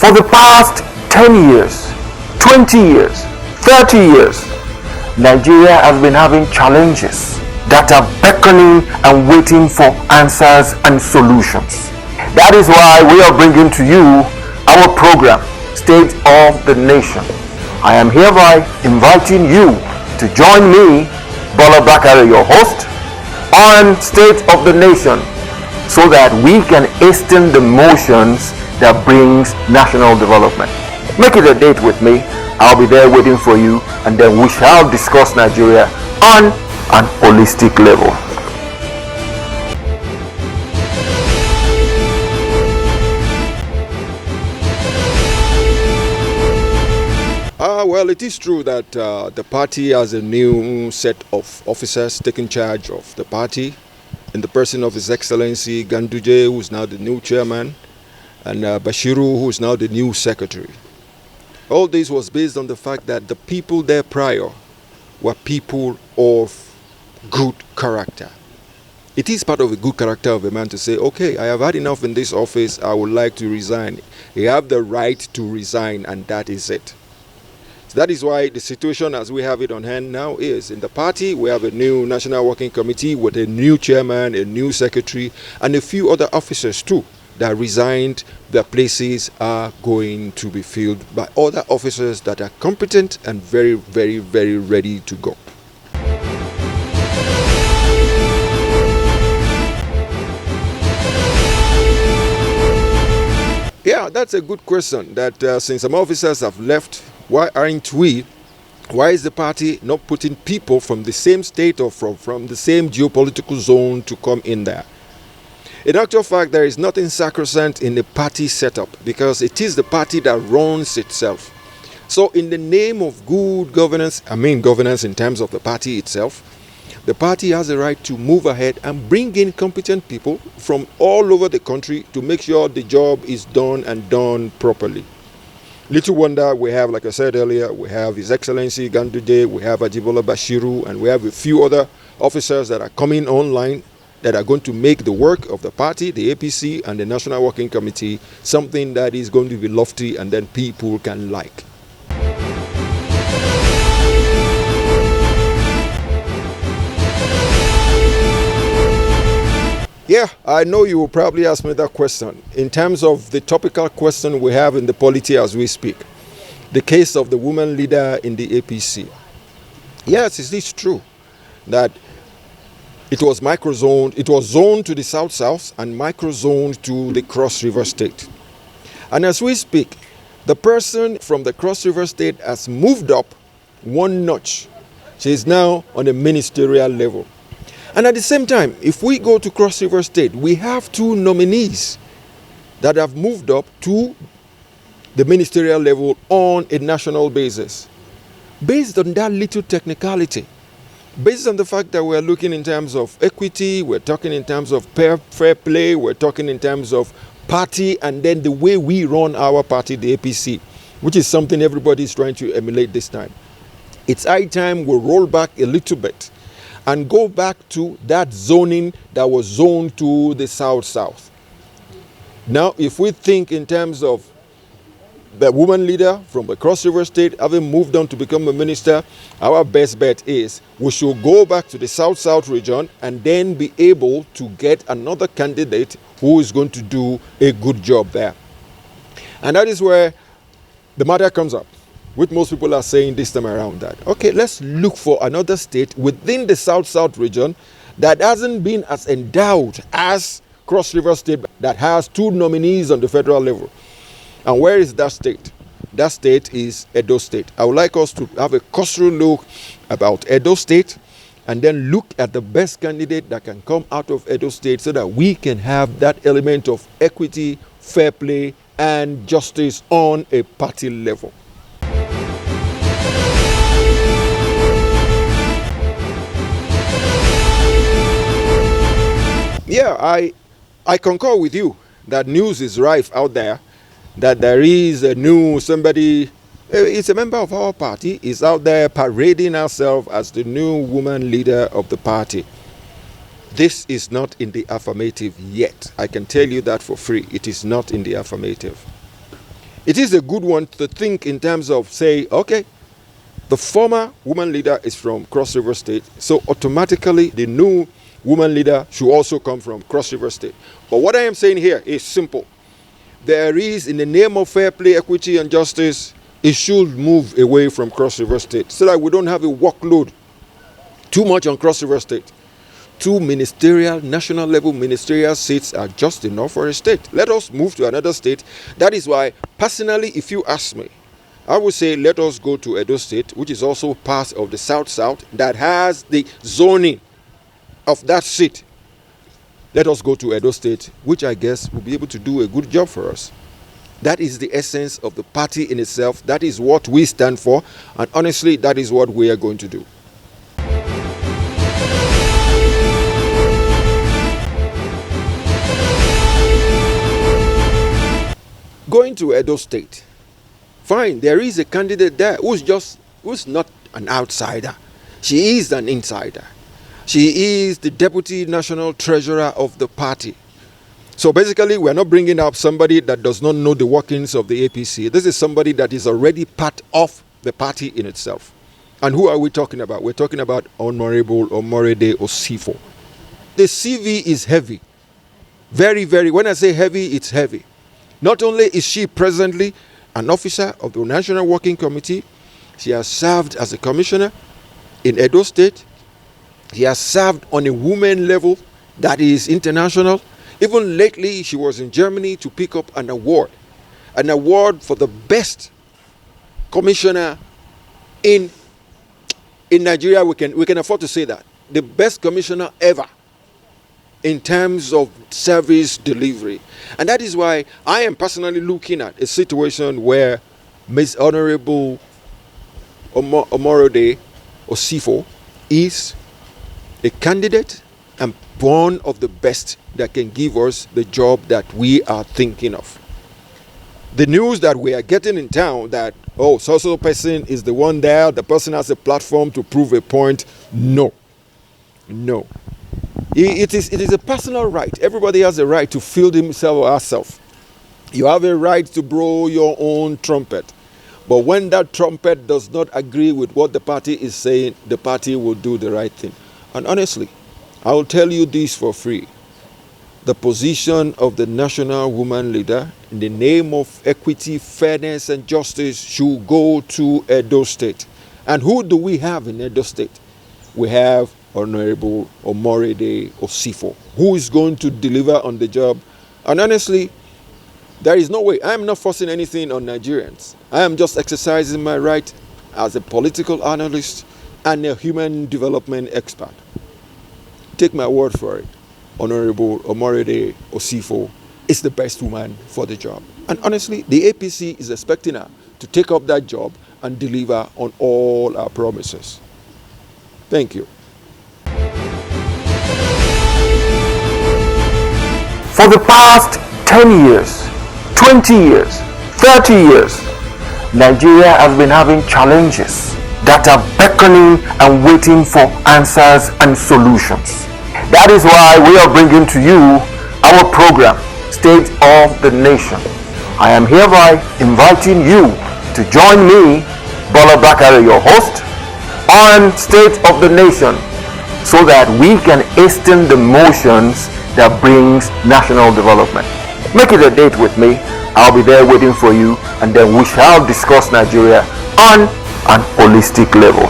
For the past 10 years, 20 years, 30 years, Nigeria has been having challenges that are beckoning and waiting for answers and solutions. That is why we are bringing to you our program, State of the Nation. I am hereby inviting you to join me, Bola Bakare, your host, on State of the Nation, so that we can hasten the motions that brings national development. Make it a date with me. I'll be there waiting for you, and then we shall discuss Nigeria on an holistic level. Well, it is true that the party has a new set of officers taking charge of the party in the person of His Excellency Ganduje, who is now the new chairman, and Bashiru, who is now the new secretary. All this was based on the fact that the people there prior were people of good character. It is part of a good character of a man to say, okay, I have had enough in this office, I would like to resign. You have the right to resign, and that is it. So that is why the situation as we have it on hand now is, in the party we have a new National Working Committee with a new chairman, a new secretary, and a few other officers too that resigned. Their places are going to be filled by other officers that are competent and very, very, very ready to go. Yeah, that's a good question. That since some officers have left, why is the party not putting people from the same state or from the same geopolitical zone to come in there? In actual fact, there is nothing sacrosanct in the party setup, because it is the party that runs itself. So in the name of good governance, I mean governance in terms of the party itself, the party has a right to move ahead and bring in competent people from all over the country to make sure the job is done and done properly. Little wonder we have, like I said earlier, we have His Excellency Ganduje, we have Bola Bashiru, and we have a few other officers that are coming online that are going to make the work of the party, the APC, and the National Working Committee something that is going to be lofty and then people can like. Yeah, I know you will probably ask me that question. In terms of the topical question we have in the polity as we speak, the case of the woman leader in the APC. Yes, it is true that it was microzoned, it was zoned to the South and microzoned to the Cross River State. And as we speak, the person from the Cross River State has moved up one notch. She is now on a ministerial level. And at the same time, if we go to Cross River State, we have two nominees that have moved up to the ministerial level on a national basis. Based on that little technicality, based on the fact that we're looking in terms of equity, we're talking in terms of fair play, we're talking in terms of party, and then the way we run our party, the APC, which is something everybody is trying to emulate this time. It's high time we roll back a little bit and go back to that zoning that was zoned to the South. Now, if we think in terms of the woman leader from the Cross River State having moved on to become a minister, our best bet is we should go back to the South region and then be able to get another candidate who is going to do a good job there. And that is where the matter comes up, which most people are saying this time around, that, okay, let's look for another state within the South region that hasn't been as endowed as Cross River State, that has two nominees on the federal level. And where is that state? That state is Edo State. I would like us to have a cursory look about Edo State and then look at the best candidate that can come out of Edo State so that we can have that element of equity, fair play, and justice on a party level. Yeah, I concur with you that news is rife out there, that there is a new somebody, it's a member of our party, is out there parading herself as the new woman leader of the party. This is not in the affirmative yet. I can tell you that for free. It is not in the affirmative. It is a good one to think in terms of, say, okay, the former woman leader is from Cross River State, so automatically the new woman leader should also come from Cross River State. But what I am saying here is simple. There is, in the name of fair play, equity, and justice, it should move away from Cross River State so that we don't have a workload too much on Cross River State. 2 ministerial, national level ministerial seats are just enough for a state. Let us move to another state. That is why, personally, if you ask me, I would say let us go to Edo State, which is also part of the South-South, that has the zoning of that seat. Let us go to Edo State, which I guess will be able to do a good job for us. That is the essence of the party in itself. That is what we stand for. And honestly, that is what we are going to do. Going to Edo State, fine, there is a candidate there who's not an outsider. She is an insider. She is the deputy national treasurer of the party. So basically, we're not bringing up somebody that does not know the workings of the APC. This is somebody that is already part of the party in itself. And who are we talking about? We're talking about Honorable Omorede Osifo. The CV is heavy. Very, very, when I say heavy, it's heavy. Not only is she presently an officer of the National Working Committee, she has served as a commissioner in Edo State. She has served on a women level that is international. Even lately, she was in Germany to pick up an award for the best commissioner in Nigeria. We can afford to say that. The best commissioner ever in terms of service delivery. And that is why I am personally looking at a situation where Ms. Honorable Omorede Osifo is a candidate and one of the best that can give us the job that we are thinking of. The news that we are getting in town that, oh, so person is the one there, the person has a platform to prove a point. No. It is a personal right. Everybody has a right to field himself or herself. You have a right to blow your own trumpet. But when that trumpet does not agree with what the party is saying, the party will do the right thing. And honestly, I will tell you this for free. The position of the national woman leader in the name of equity, fairness, and justice should go to Edo State. And who do we have in Edo State? We have Honorable Omorede Osifo, who is going to deliver on the job. And honestly, there is no way. I am not forcing anything on Nigerians. I am just exercising my right as a political analyst and a human development expert. Take my word for it. Honorable Omorede Osifo is the best woman for the job. And honestly, the APC is expecting her to take up that job and deliver on all our promises. Thank you. For the past 10 years, 20 years, 30 years, Nigeria has been having challenges that are beckoning and waiting for answers and solutions. That is why we are bringing to you our program, State of the Nation. I am hereby inviting you to join me, Bola Bakare, your host, on State of the Nation, so that we can hasten the motions that brings national development. Make it a date with me. I'll be there waiting for you, and then we shall discuss Nigeria on an holistic level.